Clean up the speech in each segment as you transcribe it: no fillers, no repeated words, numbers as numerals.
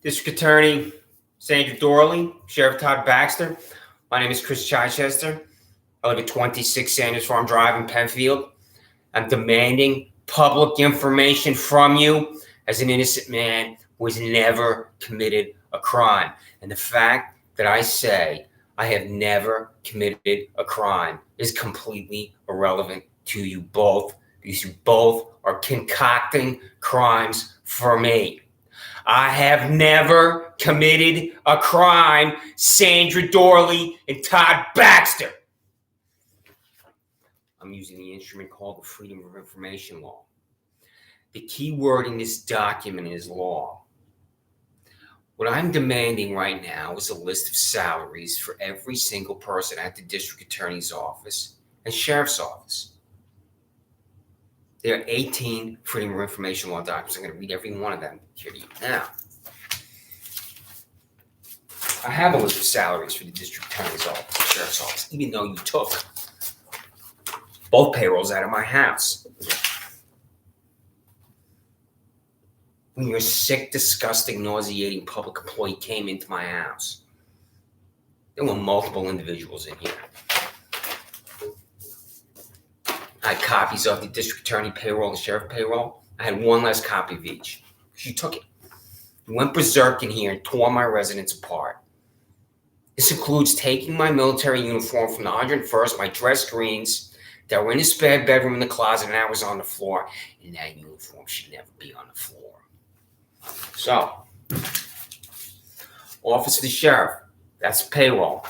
District Attorney Sandra Doorley, Sheriff Todd Baxter. My name is Chris Chichester. I live at 26 Sanders Farm Drive in Penfield. I'm demanding public information from you as an innocent man who has never committed a crime. And the fact that I say I have never committed a crime is completely irrelevant to you both, because you both are concocting crimes for me. I have never committed a crime, Sandra Doorley and Todd Baxter. I'm using the instrument called the Freedom of Information Law. The key word in this document is law. What I'm demanding right now is a list of salaries for every single person at the district attorney's office and sheriff's office. There are 18 Freedom of Information Law documents. I'm going to read every one of them here to you now. I have a list of salaries for the district attorney's office and sheriff's office, even though you took both payrolls out of my house. When your sick, disgusting, nauseating public employee came into my house, there were multiple individuals in here. I had copies of the district attorney payroll and sheriff payroll. I had one less copy of each. You took it. You went berserk in here and tore my residence apart. This includes taking my military uniform from the 101st, my dress greens that were in the spare bedroom in the closet, and I was on the floor. And that uniform should never be on the floor. So, Office of the Sheriff, that's payroll.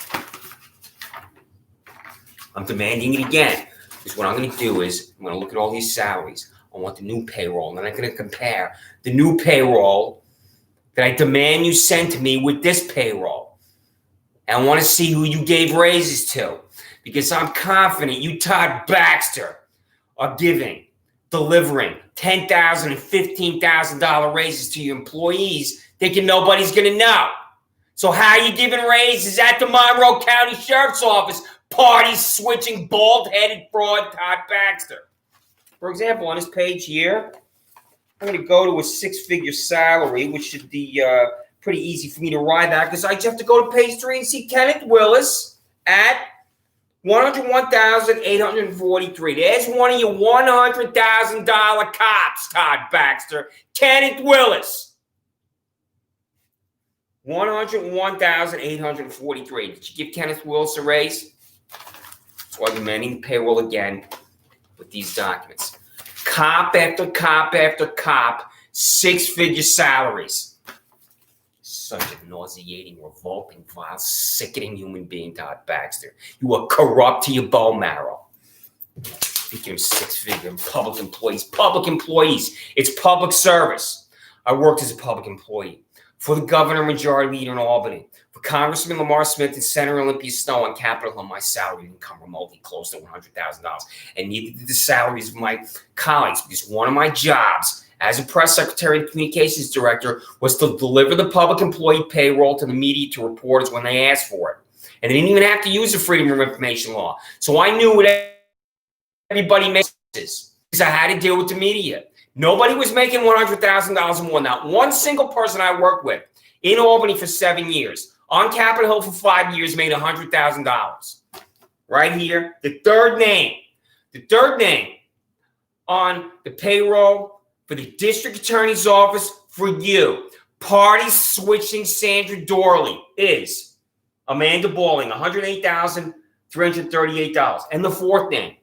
I'm demanding it again. Because what I'm going to do is, I'm going to look at all these salaries. I want the new payroll. And then I'm going to compare the new payroll that I demand you send to me with this payroll. And I want to see who you gave raises to. Because I'm confident you, Todd Baxter, are delivering $10,000 and $15,000 raises to your employees, thinking nobody's going to know. So how are you giving raises at the Monroe County Sheriff's Office? Party-switching, bald-headed fraud Todd Baxter. For example, on this page here, I'm going to go to a six-figure salary, which should be pretty easy for me to ride that, because I just have to go to page 3 and see Kenneth Willis at $101,843. There's one of your $100,000 cops, Todd Baxter. Kenneth Willis. $101,843. Did you give Kenneth Willis a raise? So I'm demanding payroll again with these documents. Cop after cop after cop, six-figure salaries. Such a nauseating, revolting, vile, sickening human being, Todd Baxter. You are corrupt to your bone marrow. Speaking of six-figure public employees. Public employees. It's public service. I worked as a public employee for the governor and majority leader in Albany, for Congressman Lamar Smith and Senator Olympia Snowe on Capitol Hill. My salary didn't come remotely close to $100,000, and neither did the salaries of my colleagues, because one of my jobs as a press secretary and communications director was to deliver the public employee payroll to the media, to reporters when they asked for it. And they didn't even have to use the Freedom of Information Law. So I knew what everybody makes, because I had to deal with the media. Nobody was making $100,000 more. Not one single person I worked with in Albany for 7 years, on Capitol Hill for 5 years, made $100,000. Right here, the third name on the payroll for the district attorney's office for you, party switching Sandra Doorley, is Amanda Balling, $108,338. And the fourth name,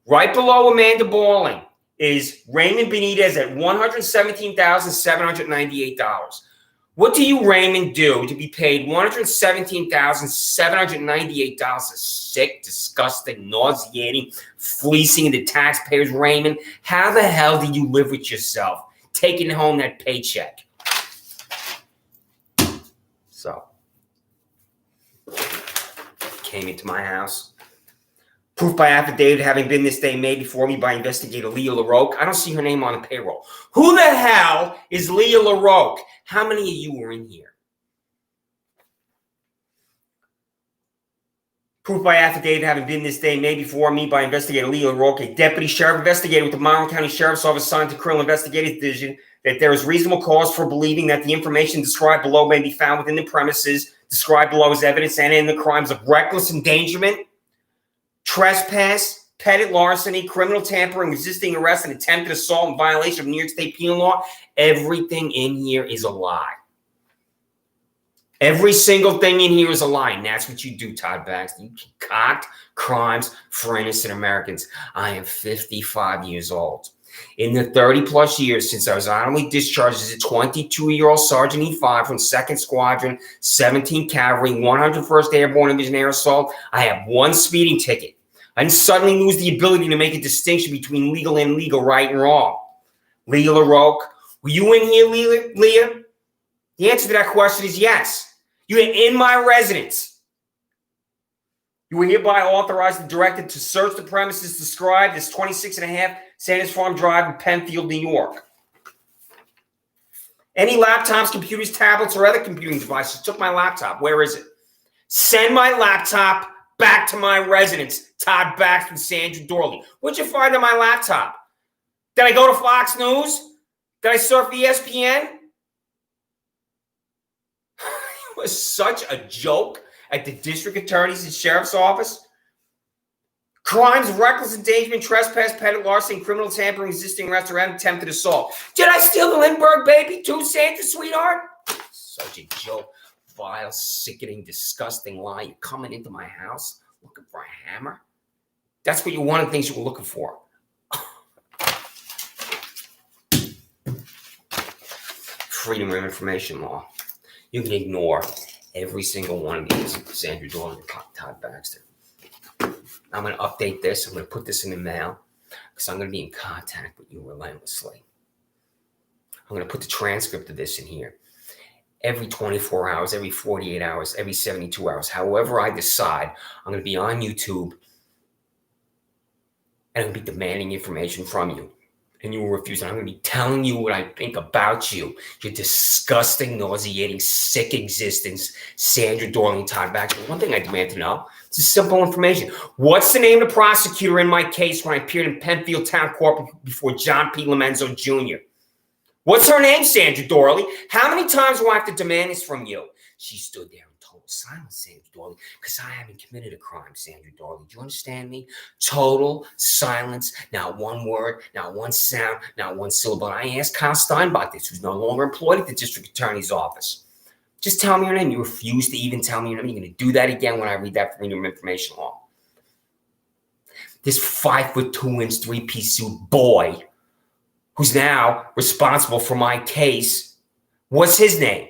right below Amanda Balling, is Raymond Benitez at $117,798. What do you, Raymond, do to be paid $117,798? A sick, disgusting, nauseating, fleecing of the taxpayers, Raymond. How the hell do you live with yourself, taking home that paycheck? So, came into my house. Proof by affidavit having been this day made before me by investigator Leah LaRoque. I don't see her name on the payroll. Who the hell is Leah LaRoque? How many of you were in here? Proof by affidavit having been this day made before me by investigator Leo Roque, a deputy sheriff investigator with the Monroe County Sheriff's Office assigned to Criminal Investigative Division, that there is reasonable cause for believing that the information described below may be found within the premises described below as evidence and in the crimes of reckless endangerment, trespass, petty larceny, criminal tampering, resisting arrest, and attempted assault in violation of New York State penal law. Everything in here is a lie. Every single thing in here is a lie, and that's what you do, Todd Baxter. You concoct crimes for innocent Americans. I am 55 years old. In the 30-plus years since I was honorably discharged as a 22-year-old Sergeant E5 from 2nd Squadron, 17th Cavalry, 101st Airborne Division Air Assault, I have one speeding ticket. I didn't suddenly lose the ability to make a distinction between legal and illegal, right and wrong. Leah LaRoque, were you in here, Leah? The answer to that question is yes. You are in my residence. You were hereby authorized and directed to search the premises described as 26.5 Sanders Farm Drive in Penfield, New York. Any laptops, computers, tablets, or other computing devices. Took my laptop. Where is it? Send my laptop back to my residence. Todd Baxter and Sandra Doorley. What'd you find on my laptop? Did I go to Fox News? Did I surf ESPN? It was such a joke at the district attorney's and sheriff's office. Crimes of reckless endangerment, trespass, petty larceny, criminal tampering, resisting arrest, or attempted assault. Did I steal the Lindbergh baby too, Sandra, sweetheart? Such a joke. Vile, sickening, disgusting lie. You're coming into my house looking for a hammer? That's what one of the things you were looking for. Freedom of information law. You can ignore every single one of these, Sandra Doorley and Todd Baxter. I'm going to update this. I'm going to put this in the mail because I'm going to be in contact with you relentlessly. I'm going to put the transcript of this in here. Every 24 hours, every 48 hours, every 72 hours, however I decide, I'm going to be on YouTube and I'm going to be demanding information from you. And you will refuse. And I'm going to be telling you what I think about you. Your disgusting, nauseating, sick existence, Sandra Doorley and Todd Baxter. One thing I demand to know, it's a simple information. What's the name of the prosecutor in my case when I appeared in Penfield Town Court before John P. Lomenzo Jr.? What's her name, Sandra Doorley? How many times do I have to demand this from you? She stood there in total silence, Sandra Doorley, because I haven't committed a crime, Sandra Doorley. Do you understand me? Total silence, not one word, not one sound, not one syllable. And I asked Kyle Steinbach this, who's no longer employed at the district attorney's office. Just tell me your name. You refuse to even tell me your name. You're going to do that again when I read that freedom of information law. This 5'2", 3-piece suit boy who's now responsible for my case, what's his name?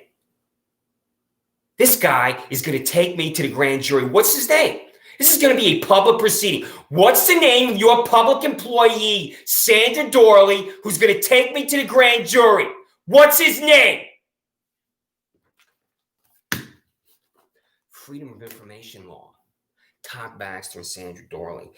This guy is going to take me to the grand jury. What's his name? This is going to be a public proceeding. What's the name of your public employee, Sandra Doorley, who's going to take me to the grand jury? What's his name? Freedom of information law. Todd Baxter and Sandra Doorley.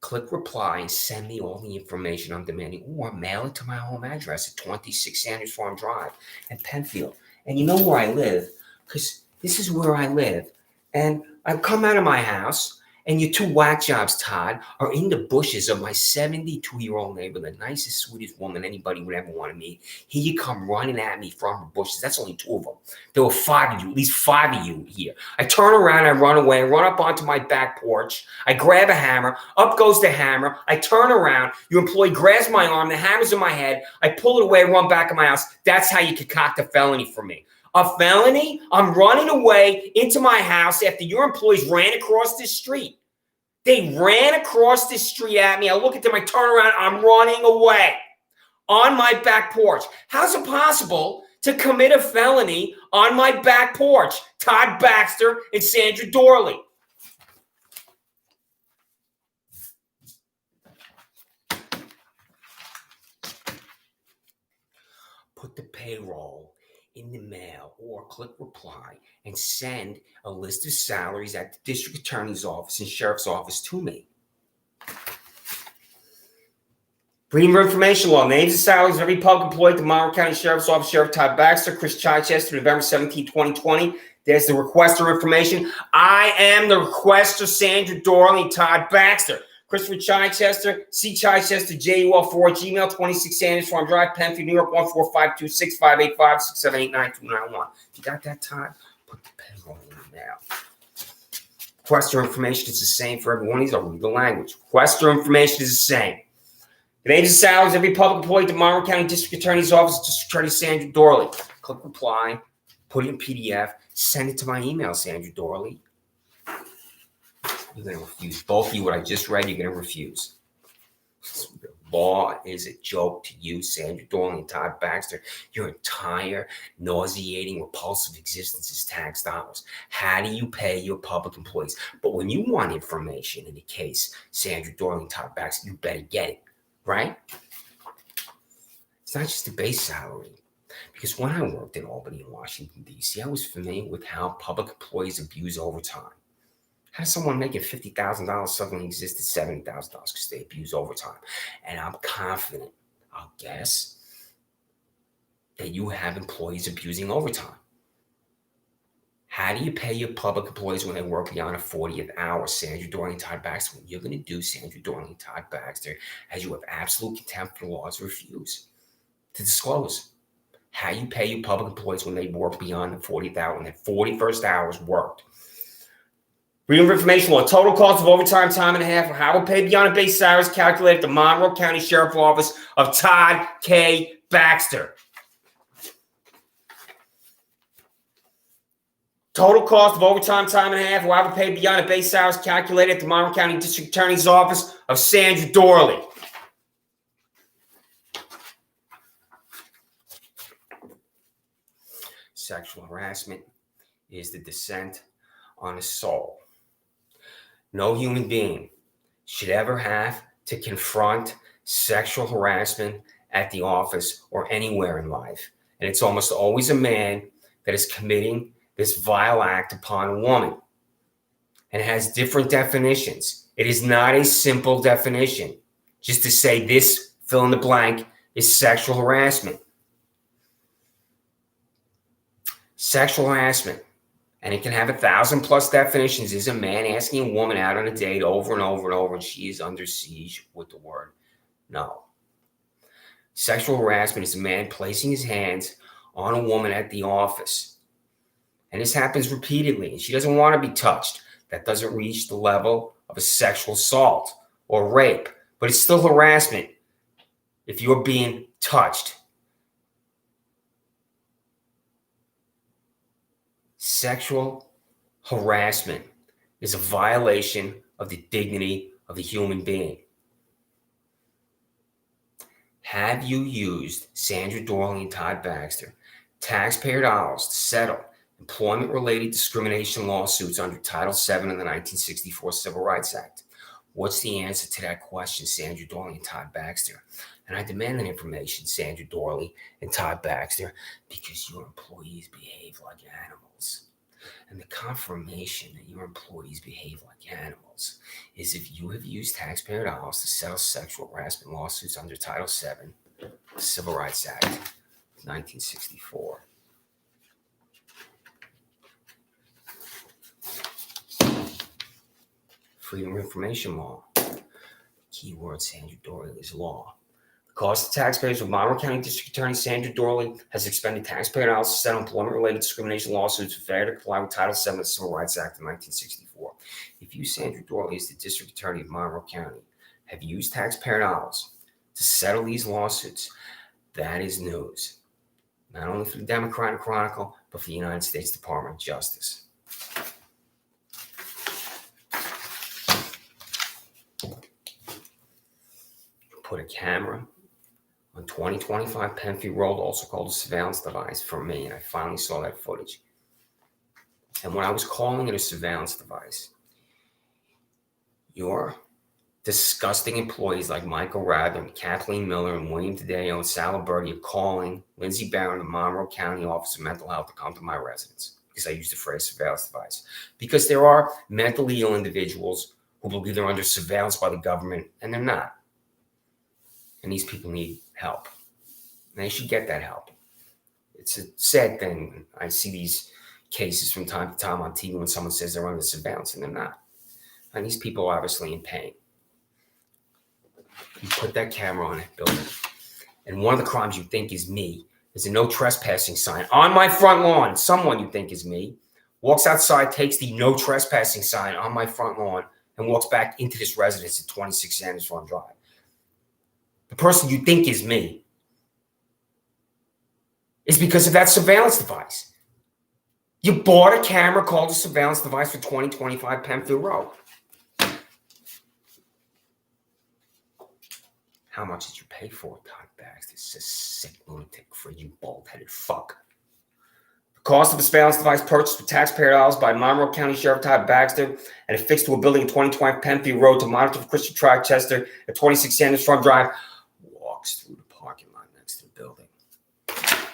Click reply and send me all the information I'm demanding, or mail it to my home address at 26 Sanders Farm Drive in Penfield. And you know where I live, because this is where I live. And I come out of my house, and your two whack jobs, Todd, are in the bushes of my 72-year-old neighbor, the nicest, sweetest woman anybody would ever want to meet. Here you come running at me from the bushes. That's only 2 of them. There were 5 of you, at least 5 of you here. I turn around, I run away, I run up onto my back porch. I grab a hammer. Up goes the hammer. I turn around. Your employee grabs my arm. The hammer's in my head. I pull it away, run back in my house. That's how you concoct a felony for me. A felony? I'm running away into my house after your employees ran across this street. They ran across the street at me. I look at them, I turn around, I'm running away on my back porch. How's it possible to commit a felony on my back porch? Todd Baxter and Sandra Doorley. Put the payroll in the mail or click reply and send a list of salaries at the district attorney's office and sheriff's office to me. Freedom of information law. Names and salaries of every public employee at the Monroe County Sheriff's Office. Sheriff Todd Baxter, Chris Chichester, November 17, 2020. There's the requester information. I am the requester, Sandra Doorley, Todd Baxter. Christopher Chichester, C. Chichester, JUL4, Gmail, 26 Sanders Farm Drive, Penfield, New York, 14526-585-678-9291. If you got that, Todd, put the payroll in now. Requester information is the same for every one of these. I'll read the language. Requester information is the same. The names and salaries of every public employee at the Monroe County District Attorney's Office, District Attorney Sandra Doorley. Click reply, put it in PDF, send it to my email, Sandra Doorley. You're going to refuse. Both of you, what I just read, you're going to refuse. The law is a joke to you, Sandra Doorley and Todd Baxter. Your entire nauseating, repulsive existence is tax dollars. How do you pay your public employees? But when you want information in the case, Sandra Doorley and Todd Baxter, you better get it, right? It's not just the base salary. Because when I worked in Albany and Washington, D.C., I was familiar with how public employees abuse overtime. How does someone making $50,000 suddenly exist at $70,000 because they abuse overtime? And I'm confident, I'll guess, that you have employees abusing overtime. How do you pay your public employees when they work beyond a 40th hour? Sandra Doorley and Todd Baxter. What you're going to do, Sandra Doorley and Todd Baxter, as you have absolute contempt for the laws, refuse to disclose how you pay your public employees when they work beyond the 40th hour, when their 41st hour is worked. Freedom of information law. Total cost of overtime time and a half, or how paid beyond a base salary is calculated at the Monroe County Sheriff's Office of Todd K. Baxter. Total cost of overtime time and a half, or how paid beyond a base salary is calculated at the Monroe County District Attorney's Office of Sandra Doorley. Sexual harassment is the descent on a soul. No human being should ever have to confront sexual harassment at the office or anywhere in life. And it's almost always a man that is committing this vile act upon a woman. And it has different definitions. It is not a simple definition. Just to say this, fill in the blank, is sexual harassment. Sexual harassment, and it can have 1,000+ definitions, is a man asking a woman out on a date over and over and over, and she is under siege with the word no. Sexual harassment is a man placing his hands on a woman at the office. And this happens repeatedly, and she doesn't want to be touched. That doesn't reach the level of a sexual assault or rape, but it's still harassment if you're being touched. Sexual harassment is a violation of the dignity of the human being. Have you used, Sandra Doorley and Todd Baxter, taxpayer dollars to settle employment-related discrimination lawsuits under Title VII of the 1964 Civil Rights Act? What's the answer to that question, Sandra Doorley and Todd Baxter? And I demand that information, Sandra Doorley and Todd Baxter, because your employees behave like animals. And the confirmation that your employees behave like animals is if you have used taxpayer dollars to settle sexual harassment lawsuits under Title VII, the Civil Rights Act, 1964. Freedom of information law. Keyword, Sandra Doorley, is law. The cost of taxpayers of Monroe County District Attorney Sandra Doorley has expended taxpayer dollars to settle employment-related discrimination lawsuits for failure to comply with Title VII of the Civil Rights Act of 1964. If you, Sandra Doorley, as the District Attorney of Monroe County, have used taxpayer dollars to settle these lawsuits, that is news. Not only for the Democratic Chronicle, but for the United States Department of Justice. Put a camera on 2025 Penfield Road, also called a surveillance device, for me, and I finally saw that footage. And when I was calling it a surveillance device, your disgusting employees like Michael Rather, Kathleen Miller, and William Tadeo and Sal Alberti are calling Lindsey Barron, the Monroe County Office of Mental Health, to come to my residence because I used the phrase surveillance device. Because there are mentally ill individuals who believe they're under surveillance by the government, and they're not. And these people need help. And they should get that help. It's a sad thing. I see these cases from time to time on TV when someone says they're under surveillance and they're not. And these people are obviously in pain. You put that camera on that building, and one of the crimes you think is me is a no trespassing sign on my front lawn. Someone you think is me walks outside, takes the no trespassing sign on my front lawn, and walks back into this residence at 26 Sandra Farm Drive. The person you think is me is because of that surveillance device. You bought a camera called a surveillance device for 2025 Penfield Road. How much did you pay for it, Todd Baxter? This is a sick lunatic, freaking bald-headed fuck. The cost of the surveillance device purchased with taxpayer dollars by Monroe County Sheriff Todd Baxter and affixed to a building at 2020 Penfield Road to monitor for Christian Trichester at 26 Sanders Farm Drive walks through the parking lot next to the building.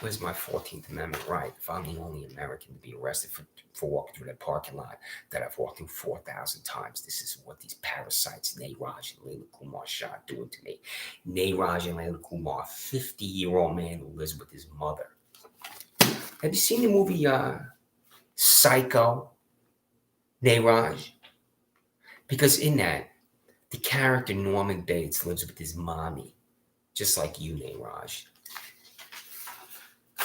Where's my 14th Amendment right? If I'm the only American to be arrested for walking through that parking lot that I've walked through 4,000 times, this is what these parasites, Nairaj and Layla Kumar Shah, doing to me. Nairaj and Layla Kumar, 50-year-old man who lives with his mother. Have you seen the movie Psycho, Nairaj? Because in that, the character Norman Bates lives with his mommy, just like you, Nairaj.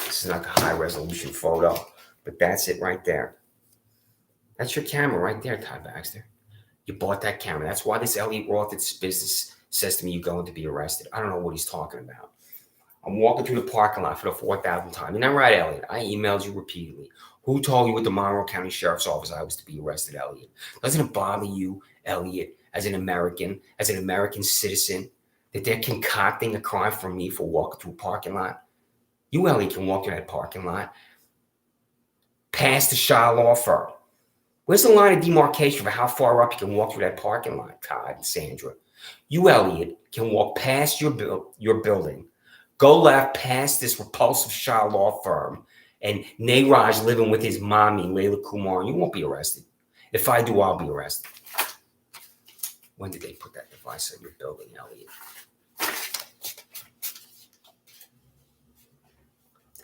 This is not a high-resolution photo, but that's it right there. That's your camera right there, Todd Baxter. You bought that camera. That's why this Elliot Roth at business says to me you're going to be arrested. I don't know what he's talking about. I'm walking through the parking lot for the 4,000th time. You're not right, Elliot. I emailed you repeatedly. Who told you at the Monroe County Sheriff's Office I was to be arrested, Elliot? Doesn't it bother you, Elliot, as an American citizen, that they're concocting a crime for me for walking through a parking lot? You, Elliot, can walk in that parking lot past the Shaw Law Firm. Where's the line of demarcation for how far up you can walk through that parking lot, Todd and Sandra? You, Elliot, can walk past your building, go left past this repulsive Shaw Law Firm, and Nairaj living with his mommy, Layla Kumar. You won't be arrested. If I do, I'll be arrested. When did they put that device on your building, Elliot?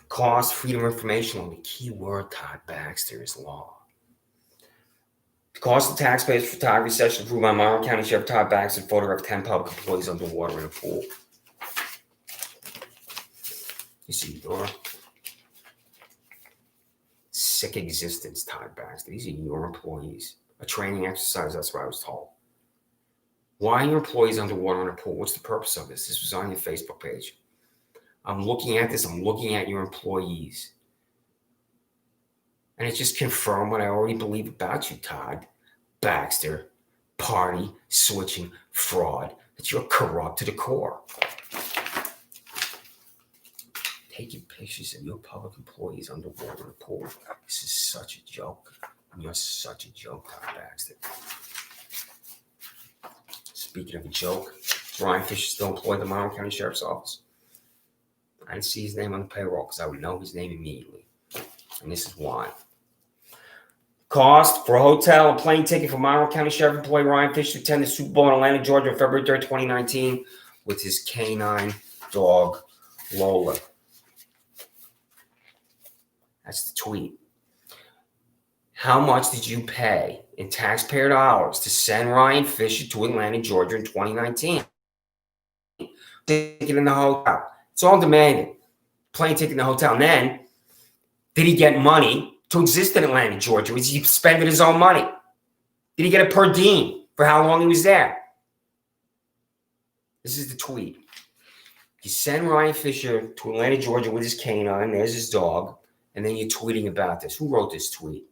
Cost, freedom of information law. The key word, Todd Baxter, is law. The cost of taxpayers' photography session approved by Monroe County Sheriff Todd Baxter, photograph 10 public employees underwater in a pool. You see, Dora? Sick existence, Todd Baxter. These are your employees. A training exercise, that's what I was told. Why are your employees underwater in a pool? What's the purpose of this? This was on your Facebook page. I'm looking at this. I'm looking at your employees. And it just confirmed what I already believe about you, Todd Baxter. Party, switching, fraud. That you're corrupt to the core. Taking pictures of your public employees underwater in a pool. This is such a joke. And you're such a joke, Todd Baxter. Speaking of a joke, Ryan Fisher still employed at the Monroe County Sheriff's Office. I didn't see his name on the payroll because I would know his name immediately. And this is why. Cost for a hotel and plane ticket for Monroe County Sheriff employee Ryan Fisher to attend the Super Bowl in Atlanta, Georgia on February 3rd, 2019 with his canine dog, Lola. That's the tweet. How much did you pay in taxpayer dollars to send Ryan Fisher to Atlanta, Georgia in 2019? Ticket in the hotel. It's all demanded. Plane ticket in the hotel. And then, did he get money to exist in Atlanta, Georgia? Was he spending his own money? Did he get a per diem for how long he was there? This is the tweet. You send Ryan Fisher to Atlanta, Georgia with his canine. There's his dog. And then you're tweeting about this. Who wrote this tweet?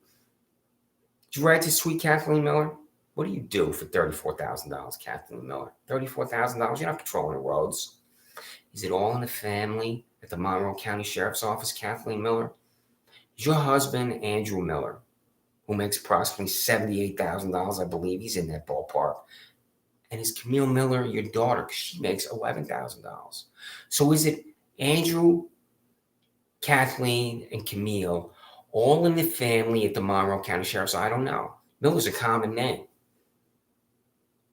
Did you write this tweet, Kathleen Miller? What do you do for $34,000, Kathleen Miller? $34,000? You're not patrolling the roads. Is it all in the family at the Monroe County Sheriff's Office, Kathleen Miller? Is your husband, Andrew Miller, who makes approximately $78,000, I believe he's in that ballpark, and is Camille Miller your daughter? Because she makes $11,000. So is it Andrew, Kathleen, and Camille all in the family at the Monroe County Sheriff's Office? I don't know. Miller's a common name.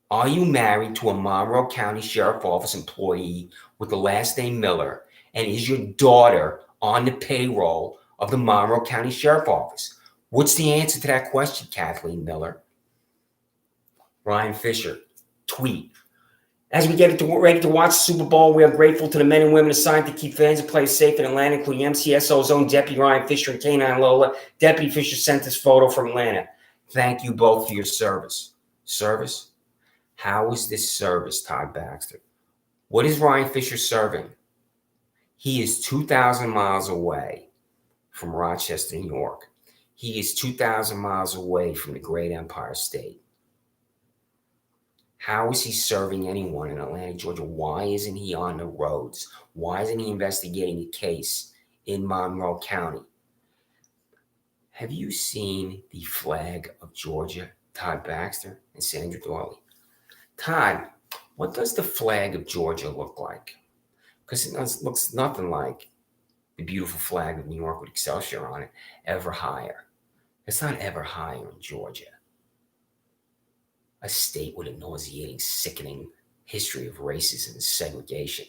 Are you married to a Monroe County Sheriff's Office employee with the last name Miller? And is your daughter on the payroll of the Monroe County Sheriff's Office? What's the answer to that question, Kathleen Miller? Ryan Fisher, tweet. As we get ready to watch the Super Bowl, we are grateful to the men and women assigned to keep fans and players safe in Atlanta, including MCSO's own Deputy Ryan Fisher and K9 Lola. Deputy Fisher sent this photo from Atlanta. Thank you both for your service. Service? How is this service, Todd Baxter? What is Ryan Fisher serving? He is 2,000 miles away from Rochester, New York. He is 2,000 miles away from the great Empire State. How is he serving anyone in Atlanta, Georgia? Why isn't he on the roads? Why isn't he investigating a case in Monroe County? Have you seen the flag of Georgia, Todd Baxter and Sandra Doorley? Todd, what does the flag of Georgia look like? Because it looks nothing like the beautiful flag of New York with Excelsior on it, ever higher. It's not ever higher in Georgia. A state with a nauseating, sickening history of racism and segregation.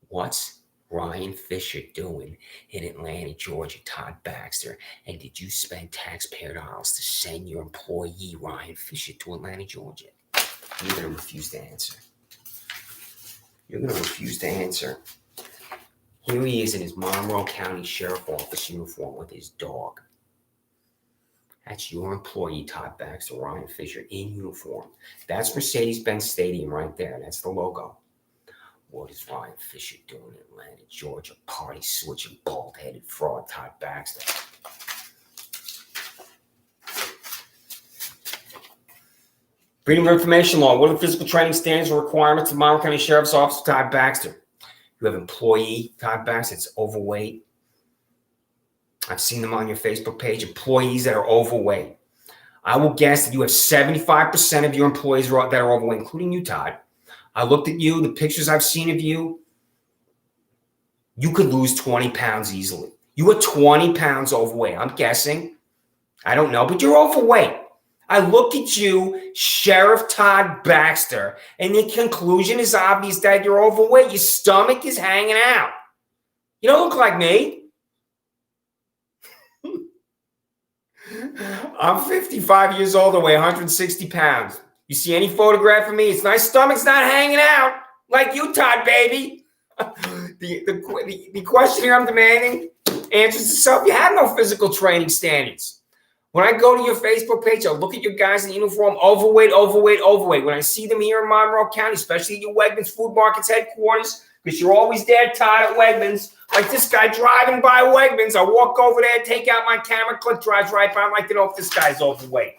What's Ryan Fisher doing in Atlanta, Georgia, Todd Baxter? And did you spend taxpayer dollars to send your employee, Ryan Fisher, to Atlanta, Georgia? You're going to refuse to answer. You're going to refuse to answer. Here he is in his Monroe County Sheriff Office uniform with his dog. That's your employee, Todd Baxter, Ryan Fisher, in uniform. That's Mercedes-Benz Stadium right there. That's the logo. What is Ryan Fisher doing in Atlanta, Georgia? Party-switching, bald-headed fraud, Todd Baxter. Freedom of Information Law. What are the physical training standards or requirements of Monroe County Sheriff's Office, Todd Baxter? You have employee, Todd Baxter, it's overweight. I've seen them on your Facebook page, employees that are overweight. I will guess that you have 75% of your employees that are overweight, including you, Todd. I looked at you, the pictures I've seen of you. You could lose 20 pounds easily. You are 20 pounds overweight. I'm guessing. I don't know, but you're overweight. I look at you, Sheriff Todd Baxter, and the conclusion is obvious that you're overweight. Your stomach is hanging out. You don't look like me. I'm 55 years old, I weigh 160 pounds. You see any photograph of me? It's my stomach's not hanging out like you, Todd, baby. The question here I'm demanding answers itself. You have no physical training standards. When I go to your Facebook page, I look at your guys in uniform, overweight. When I see them here in Monroe County, especially at your Wegmans Food Markets headquarters, because you're always there, Todd, at Wegmans. Like this guy driving by Wegmans, I walk over there, take out my camera, click, drives right by. I'd like to know if this guy's overweight.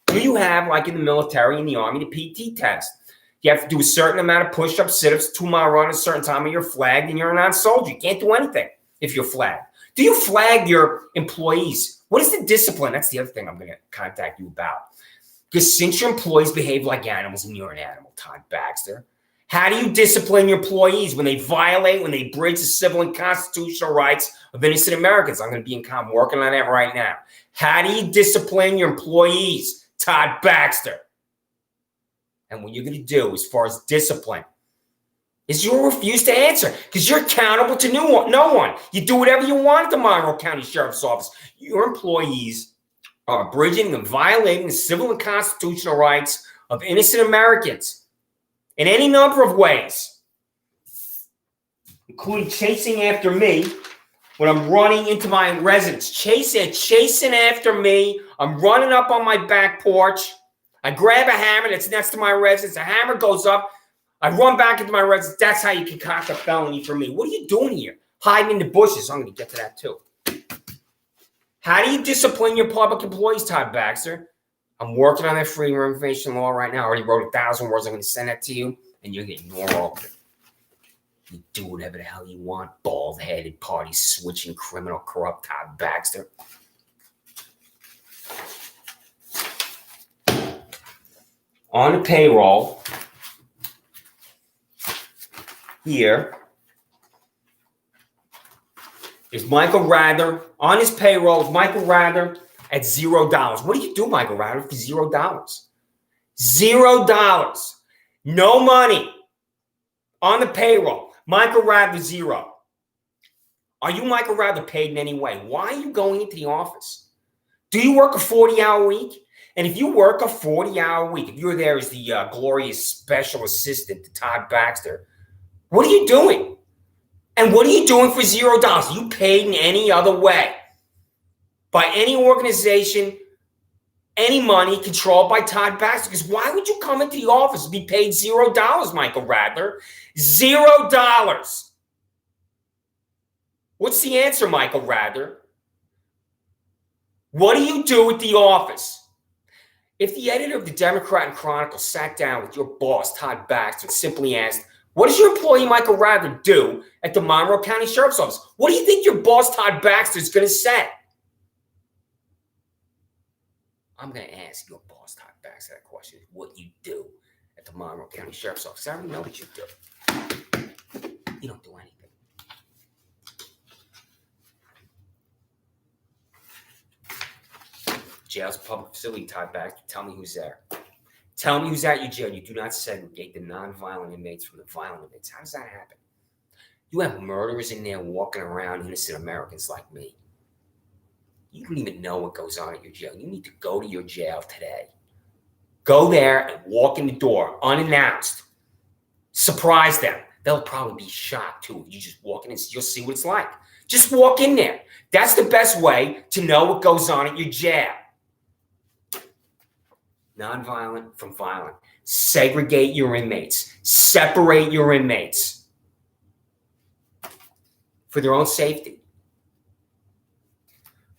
Do you have, like in the military, in the Army, the PT test? You have to do a certain amount of push-ups, sit-ups, 2-mile run at a certain time, and you're flagged, and you're a non-soldier. You can't do anything if you're flagged. Do you flag your employees? What is the discipline? That's the other thing I'm going to contact you about. Because since your employees behave like animals, and you're an animal, Todd Baxter, how do you discipline your employees when they violate, when they breach the civil and constitutional rights of innocent Americans? I'm going to be working on that right now. How do you discipline your employees, Todd Baxter? And what you're going to do as far as discipline is you'll refuse to answer because you're accountable to no one. You do whatever you want at the Monroe County Sheriff's Office. Your employees are abridging and violating the civil and constitutional rights of innocent Americans in any number of ways, including chasing after me when I'm running into my residence. Chasing after me. I'm running up on my back porch. I grab a hammer that's next to my residence. The hammer goes up. I run back into my residence. That's how you concoct a felony for me. What are you doing here? Hiding in the bushes. I'm going to get to that too. How do you discipline your public employees, Todd Baxter? I'm working on that freedom of information law right now. I already wrote 1,000 words. I'm going to send that to you, and you're going to ignore all of it. You do whatever the hell you want, bald-headed, party-switching, criminal, corrupt Todd Baxter. On the payroll, here is Michael Rather. On his payroll is Michael Rather at $0. What do you do, Michael Rather, for $0? $0. No money on the payroll. Michael Rather, 0. Are you Michael Rather paid in any way? Why are you going into the office? Do you work a 40-hour week? And if you work a 40-hour week, if you're there as the glorious special assistant to Todd Baxter, what are you doing? And what are you doing for $0? Are you paid in any other way? By any organization, any money controlled by Todd Baxter? Because why would you come into the office and be paid $0, Michael Radler? $0. What's the answer, Michael Radler? What do you do at the office? If the editor of the Democrat and Chronicle sat down with your boss, Todd Baxter, and simply asked, what does your employee, Michael Radler, do at the Monroe County Sheriff's Office? What do you think your boss, Todd Baxter, is going to say? I'm going to ask your boss, Todd Baxter, that question. What you do at the Monroe County Sheriff's Office. I already know what you do. You don't do anything. Jail's a public facility, Todd Baxter. Tell me who's there. Tell me who's at your jail. You do not segregate the non-violent inmates from the violent inmates. How does that happen? You have murderers in there walking around, innocent Americans like me. You don't even know what goes on at your jail. You need to go to your jail today. Go there and walk in the door unannounced. Surprise them. They'll probably be shocked too if you just walk in and you'll see what it's like. Just walk in there. That's the best way to know what goes on at your jail. Nonviolent from violent. Segregate your inmates. Separate your inmates for their own safety.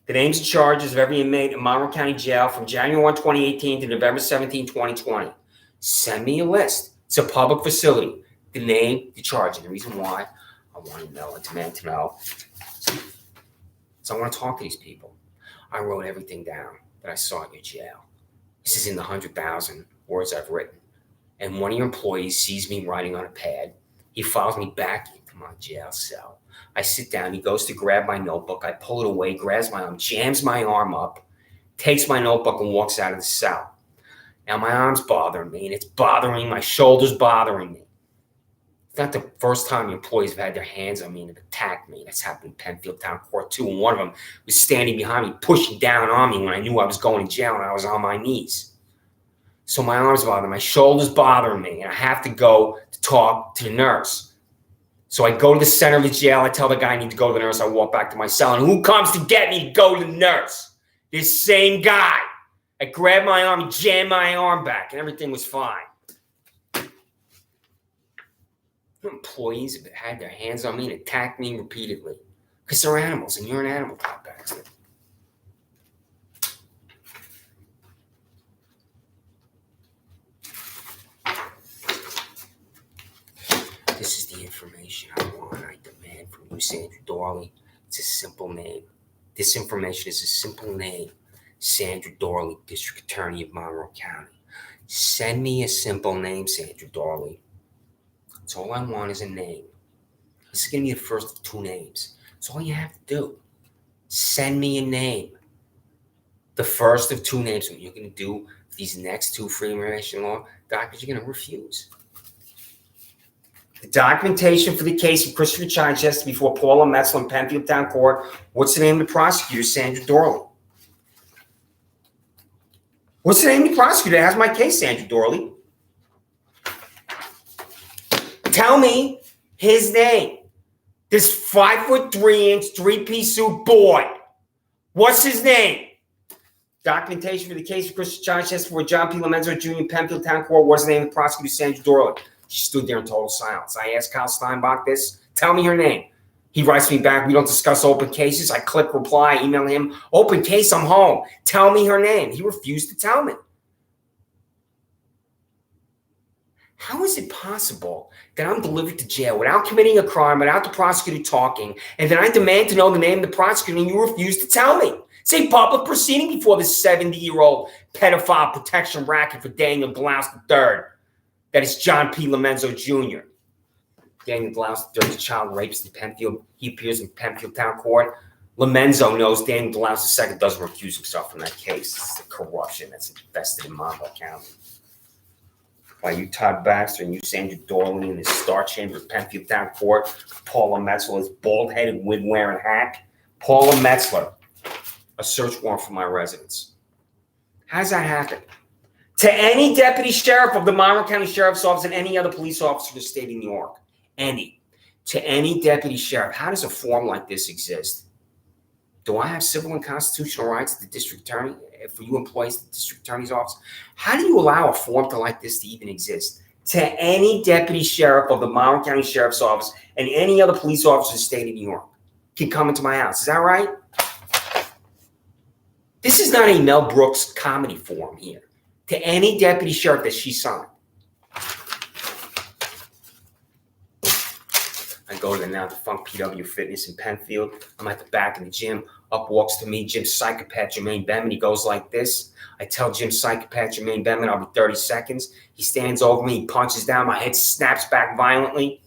The names and charges of every inmate in Monroe County Jail from January 1, 2018 to November 17, 2020. Send me a list. It's a public facility. The name, the charge, and the reason why I want to know, I demand to know. So I want to talk to these people. I wrote everything down that I saw at your jail. This is in the 100,000 words I've written. And one of your employees sees me writing on a pad. He follows me back into my jail cell. I sit down. He goes to grab my notebook. I pull it away, grabs my arm, jams my arm up, takes my notebook, and walks out of the cell. Now my arm's bothering me, and it's bothering my shoulder's bothering me. It's not the first time your employees have had their hands on me and have attacked me. That's happened in Penfield Town Court too. And one of them was standing behind me, pushing down on me when I knew I was going to jail and I was on my knees. So my arm's bothering me, my shoulder's bothering me, and I have to go to talk to the nurse. So I go to the center of the jail. I tell the guy I need to go to the nurse. I walk back to my cell. And who comes to get me to go to the nurse? This same guy. I grabbed my arm and jammed my arm back, and everything was fine. Employees have had their hands on me and attacked me repeatedly because they're animals, and you're an animal, Todd Baxter. This is the information I want. I demand from you, Sandra Doorley. It's a simple name. This information is a simple name. Sandra Doorley, District Attorney of Monroe County. Send me a simple name, Sandra Doorley. That's all I want is a name. This is going to be the first of two names. That's all you have to do. Send me a name. The first of two names. What you're going to do for these next two freedom of information law documents, you're going to refuse. The documentation for the case of Christopher Chichester before Paula Metzler in Penfield Town Court. What's the name of the prosecutor? Sandra Doorley. What's the name of the prosecutor that has my case, Sandra Doorley? Tell me his name. This 5'3" three-piece suit boy. What's his name? Documentation for the case of Christopher Chichester for John P. Lomenzo Jr. in Penfield Town Court. What's the name of the prosecutor? Sandra Doorley. She stood there in total silence. I asked Kyle Steinbach this. Tell me her name. He writes me back, we don't discuss open cases. I click reply, email him, open case, I'm home. Tell me her name. He refused to tell me. How is it possible that I'm delivered to jail without committing a crime, without the prosecutor talking, and then I demand to know the name of the prosecutor and you refuse to tell me? It's a public proceeding before the 70-year-old pedophile protection racket for Daniel Blouse III. That is John P. Lomenzo Jr. Daniel Blouse III is a child rapist in Penfield. He appears in Penfield Town Court. Lomenzo knows Daniel Blouse II doesn't recuse himself from that case. It's the corruption that's invested in Monroe County. by you, Todd Baxter, and you, Sandra Doorley, in this Star Chamber of Penfield Town Court. Paula Metzler, this bald-headed, wig-wearing hack. Paula Metzler, a search warrant for my residence. How does that happen? To any deputy sheriff of the Monroe County Sheriff's Office and any other police officer in the state of New York. To any deputy sheriff. How does a form like this exist? Do I have civil and constitutional rights to the district attorney? For you employees at the district attorney's office? How do you allow a form like this to even exist? To any deputy sheriff of the Monroe County Sheriff's Office and any other police officer in the state of New York can come into my house. Is that right? This is not a Mel Brooks comedy form here. To any deputy sheriff that she signed. I go to the now defunct PW Fitness in Penfield. I'm at the back of the gym. Up walks to me Jim Psychopath Jermaine Benman. He goes like this. I tell Jim Psychopath Jermaine Benman I'll be 30 seconds. He stands over me. He punches down. My head snaps back violently.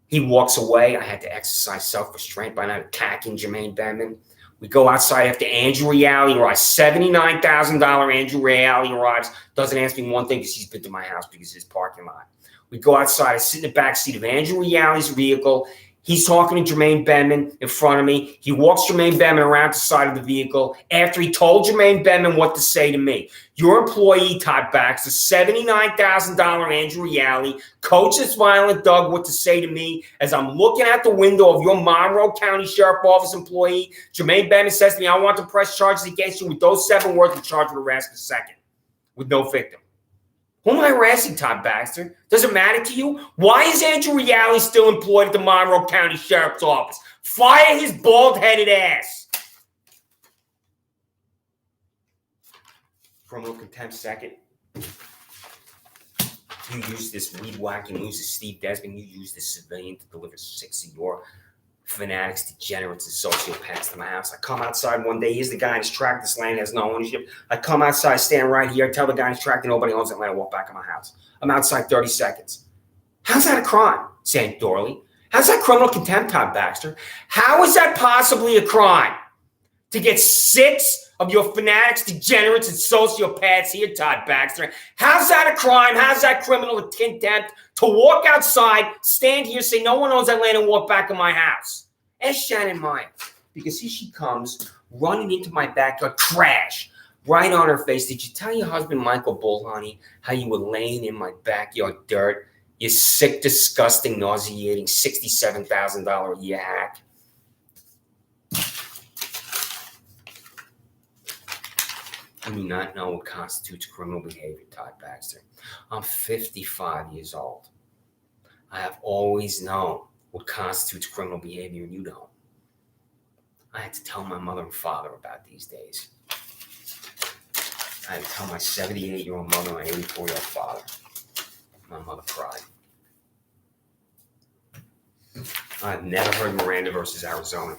He walks away. I had to exercise self-restraint by not attacking Jermaine Benman. We go outside after Andrew Reale arrives. $79,000 Andrew Reale arrives. Doesn't ask me one thing because he's been to my house because of his parking lot. We go outside. I sit in the back seat of Andrew Reale's vehicle. He's talking to Jermaine Benman in front of me. He walks Jermaine Benman around the side of the vehicle after he told Jermaine Benman what to say to me. Your employee, Todd Baxter, $79,000 Andrew Reale, coaches Violent Doug what to say to me as I'm looking out the window of your Monroe County Sheriff Office employee. Jermaine Benman says to me, I want to press charges against you with those 7 words of charge of arrest a second with no victim. Who am I harassing, Todd Baxter? Does it matter to you? Why is Andrew Reale still employed at the Monroe County Sheriff's Office? Fire his bald-headed ass. Criminal contempt second. You use this weed-whacking loser Steve Desmond. You use this civilian to deliver 6 of your fanatics, degenerates, and sociopaths to my house. I come outside one day. Here's the guy in his track. This land has no ownership. I come outside, stand right here, tell the guy in his track that nobody owns that land. I walk back in my house. I'm outside 30 seconds. How's that a crime, Sandra Doorley? How's that criminal contempt, Todd Baxter? How is that possibly a crime? To get 6 of your fanatics, degenerates, and sociopaths here, Todd Baxter. How's that a crime? How's that criminal contempt? To walk outside, stand here, say no one owns that land, and walk back in my house. Ask Shannon Meyer. Because here she comes, running into my backyard, crash, right on her face. Did you tell your husband, Michael Bullhoney, how you were laying in my backyard dirt? You sick, disgusting, nauseating, $67,000 a year hack. I do not know what constitutes criminal behavior, Todd Baxter. I'm 55 years old. I have always known what constitutes criminal behavior, and you don't. I had to tell my mother and father about these days. I had to tell my 78-year-old mother and my 84-year-old father. My mother cried. I've never heard Miranda versus Arizona.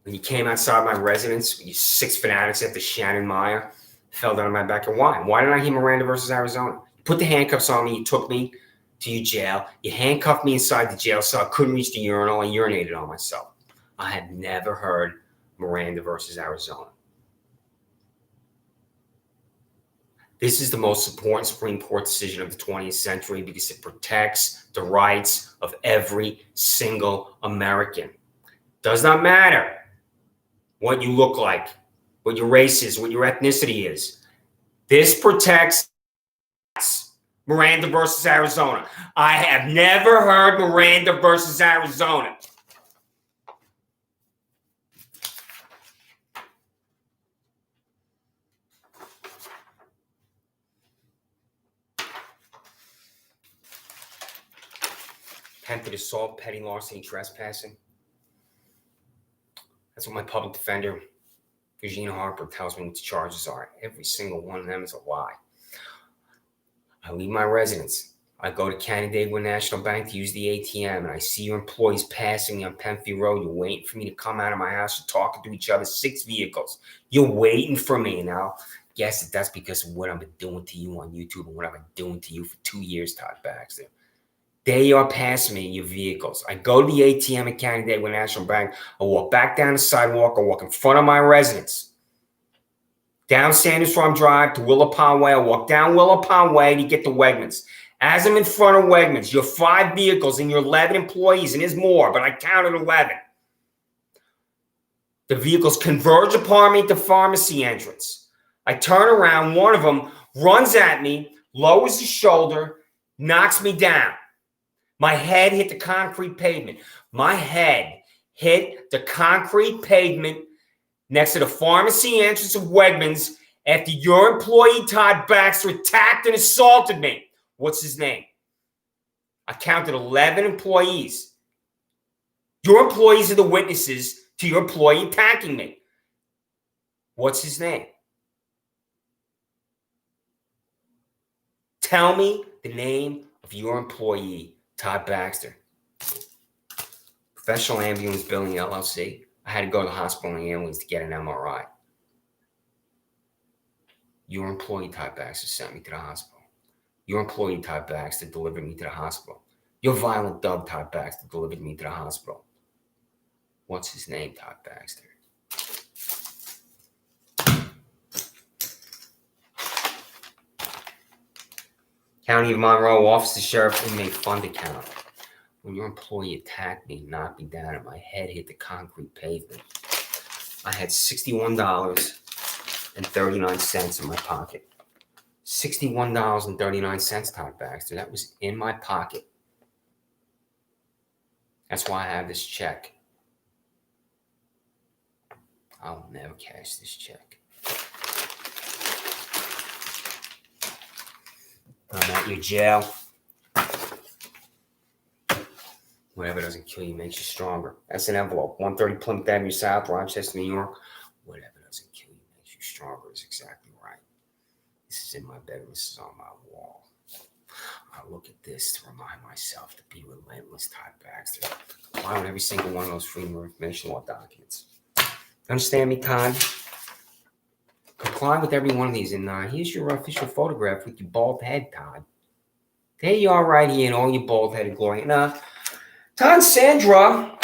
When you came outside my residence, you 6 fanatics after Shannon Meyer fell down on my back. And why? Why did I hear Miranda versus Arizona? You put the handcuffs on me. You took me to your jail. You handcuffed me inside the jail cell. I couldn't reach the urinal. I urinated on myself. I had never heard Miranda versus Arizona. This is the most important Supreme Court decision of the 20th century because it protects the rights of every single American. Does not matter what you look like, what your race is, what your ethnicity is. This protects Miranda versus Arizona. I have never heard Miranda versus Arizona. Attempted assault, petty larceny, trespassing. That's what my public defender, Eugene Harper, tells me what the charges are. Every single one of them is a lie. I leave my residence. I go to Canandaigua National Bank to use the ATM, and I see your employees passing me on Penfield Road. You're waiting for me to come out of my house. You're talking to each other, 6 vehicles. You're waiting for me. Now, guess that that's because of what I've been doing to you on YouTube and what I've been doing to you for 2 years, Todd Baxter. They are passing me in your vehicles. I go to the ATM at Canandaigua National Bank. I walk back down the sidewalk. I walk in front of my residence. down Sanders Farm Drive to Willow Pond Way. I walk down Willow Pond Way to get to Wegmans. As I'm in front of Wegmans, you're 5 vehicles and you're 11 employees, and there's more, but I counted 11. The vehicles converge upon me at the pharmacy entrance. I turn around. One of them runs at me, lowers his shoulder, knocks me down. My head hit the concrete pavement. My head hit the concrete pavement next to the pharmacy entrance of Wegmans after your employee, Todd Baxter, attacked and assaulted me. What's his name? I counted 11 employees. Your employees are the witnesses to your employee attacking me. What's his name? Tell me the name of your employee, Todd Baxter. Professional Ambulance Billing LLC. I had to go to the hospital in the ambulance to get an MRI. Your employee, Todd Baxter, sent me to the hospital. Your employee, Todd Baxter, delivered me to the hospital. Your violent dog, Todd Baxter, delivered me to the hospital. What's his name, Todd Baxter? County of Monroe, Office of Sheriff, Inmate Fund Account. When your employee attacked me, knocked me down, and my head hit the concrete pavement, I had $61.39 in my pocket. $61.39, Todd Baxter. That was in my pocket. That's why I have this check. I'll never cash this check. I'm at your jail. Whatever doesn't kill you makes you stronger. That's an envelope. 130 Plymouth Avenue South, Rochester, New York. Whatever doesn't kill you makes you stronger is exactly right. This is in my bedroom. This is on my wall. I look at this to remind myself to be relentless, Todd Baxter. Comply with every single one of those Freedom of Information Law documents. Understand me, Todd? Comply with every one of these. And here's your official photograph with your bald head, Todd. There you are right here in all your bald-headed glory. And Todd and Sandra,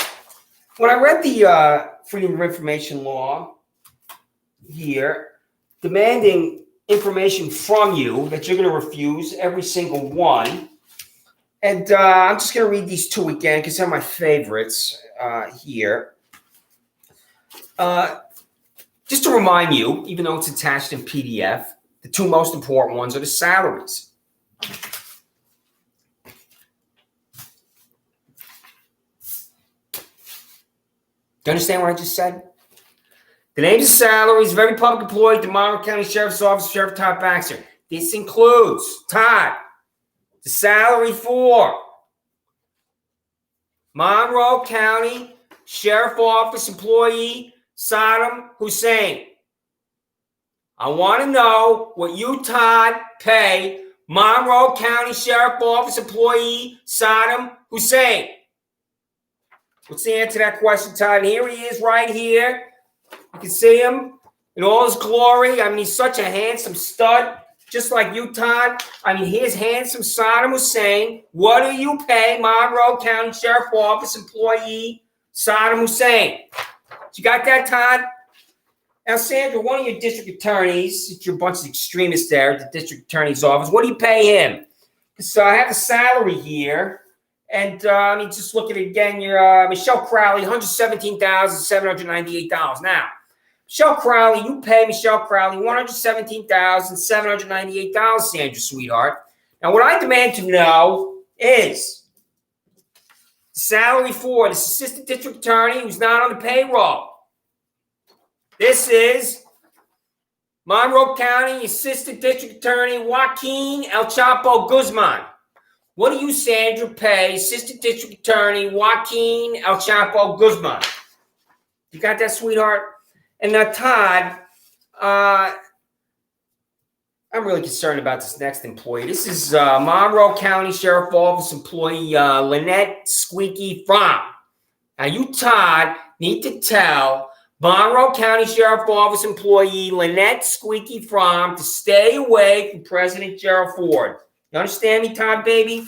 when I read the Freedom of Information Law here, demanding information from you that you're going to refuse, every single one. And I'm just going to read these two again because they're my favorites here. Just to remind you, even though it's attached in PDF, the two most important ones are the salaries. Do you understand what I just said? The names of salaries of every public employee at the Monroe County Sheriff's Office, Sheriff Todd Baxter. This includes, Todd, the salary for Monroe County Sheriff Office employee Saddam Hussein. I want to know what you, Todd, pay Monroe County Sheriff Office employee Saddam Hussein. What's the answer to that question, Todd? And here he is right here. You can see him in all his glory. I mean, he's such a handsome stud, just like you, Todd. I mean, here's handsome Saddam Hussein. What do you pay Monroe County Sheriff Office employee Saddam Hussein? You got that, Todd? Now, Sandra, one of your district attorneys, you're a bunch of extremists there at the district attorney's office. What do you pay him? So I have the salary here. And just look at it again. You're Michelle Crowley, $117,798. Now, Michelle Crowley, you pay Michelle Crowley $117,798, Sandra, sweetheart. Now, what I demand to know is salary for this assistant district attorney who's not on the payroll. This is Monroe County Assistant District Attorney Joaquin El Chapo Guzman. What do you, Sandra, pay Assistant District Attorney Joaquin El Chapo Guzman? You got that, sweetheart? And now, Todd, I'm really concerned about this next employee. This is Monroe County Sheriff Office employee Lynette Squeaky Fromm. Now, you, Todd, need to tell Monroe County Sheriff Office employee Lynette Squeaky Fromm to stay away from President Gerald Ford. You understand me, Todd, baby?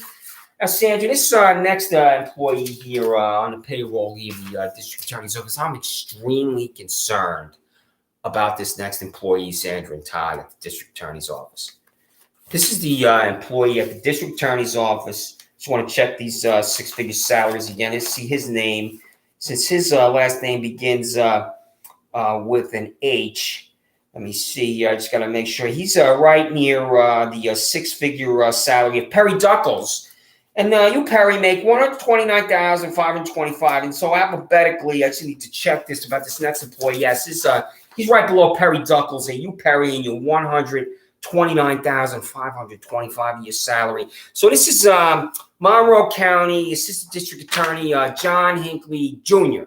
Now, Sandra, this next employee here on the payroll here, the district attorney's office, I'm extremely concerned about this next employee, Sandra and Todd, at the district attorney's office. This is the employee at the district attorney's office. Just want to check these six-figure salaries again. Let's see his name. Since his last name begins with an H, let me see. I just got to make sure he's right near the six-figure salary of Perry Duckles. And you, Perry, make $129,525. And so alphabetically, I just need to check this about this next employee. Yes, he's right below Perry Duckles. And you, Perry, and your $129,525 a year salary. So this is Monroe County Assistant District Attorney John Hinckley Jr.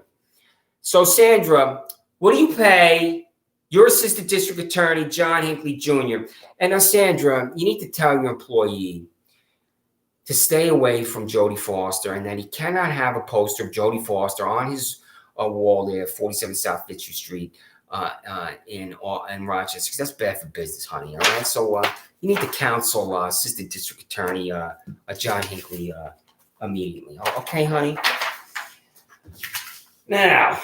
So, Sandra, what do you pay your Assistant District Attorney, John Hinckley Jr.? And now, Sandra, you need to tell your employee to stay away from Jodie Foster, and that he cannot have a poster of Jodie Foster on his wall there, 47 South Fitzhugh Street in Rochester, because that's bad for business, honey. All right, so you need to counsel Assistant District Attorney John Hinckley immediately. Okay, honey. Now,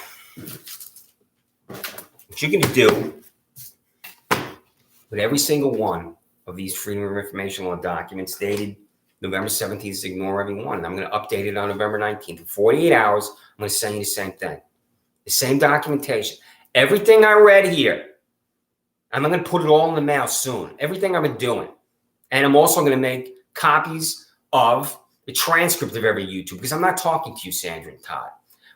what you're going to do with every single one of these Freedom of Information Law documents dated November 17th is ignore every one. And I'm going to update it on November 19th. In 48 hours, I'm going to send you the same thing. The same documentation. Everything I read here, I'm going to put it all in the mail soon. Everything I've been doing. And I'm also going to make copies of the transcript of every YouTube, because I'm not talking to you, Sandra and Todd.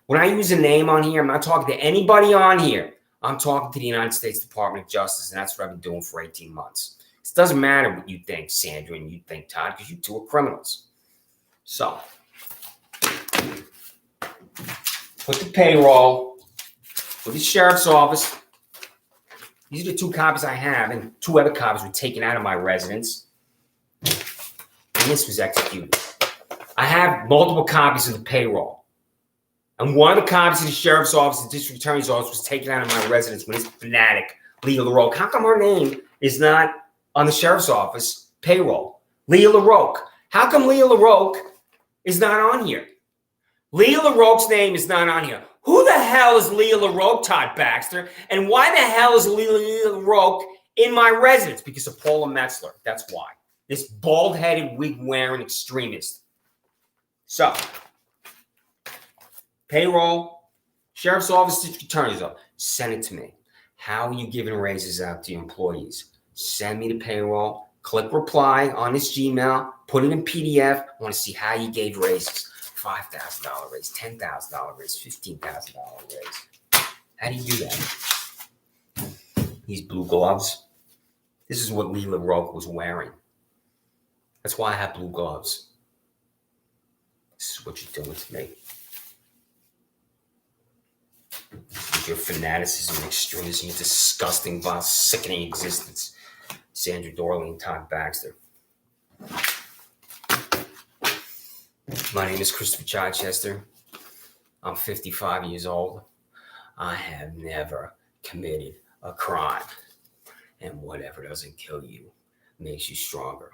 When I use a name on here, I'm not talking to anybody on here. I'm talking to the United States Department of Justice, and that's what I've been doing for 18 months. It doesn't matter what you think, Sandra, and you think, Todd, because you two are criminals. So, put the payroll, put the sheriff's office. These are the two copies I have, and two other copies were taken out of my residence. And this was executed. I have multiple copies of the payroll. And one of the copies of the sheriff's office, the district attorney's office, was taken out of my residence when this fanatic, Leah LaRoque. How come her name is not on the sheriff's office payroll? Leah LaRoque. How come Leah LaRoque is not on here? Leah LaRoque's name is not on here. Who the hell is Leah LaRoque, Todd Baxter? And why the hell is Leah LaRoque in my residence? Because of Paula Metzler. That's why. This bald-headed, wig-wearing extremist. So, payroll, sheriff's office, district attorney's office, send it to me. How are you giving raises out to your employees? Send me the payroll, click reply on this Gmail, put it in PDF. I want to see how you gave raises. $5,000 raise, $10,000 raise, $15,000 raise. How do you do that? These blue gloves. This is what Leah LaRoque was wearing. That's why I have blue gloves. This is what you're doing to me. This is your fanaticism and extremism, your disgusting, vile, sickening existence. Sandra, Doorley, and Todd Baxter. My name is Christopher Chichester. I'm 55 years old. I have never committed a crime. And whatever doesn't kill you makes you stronger.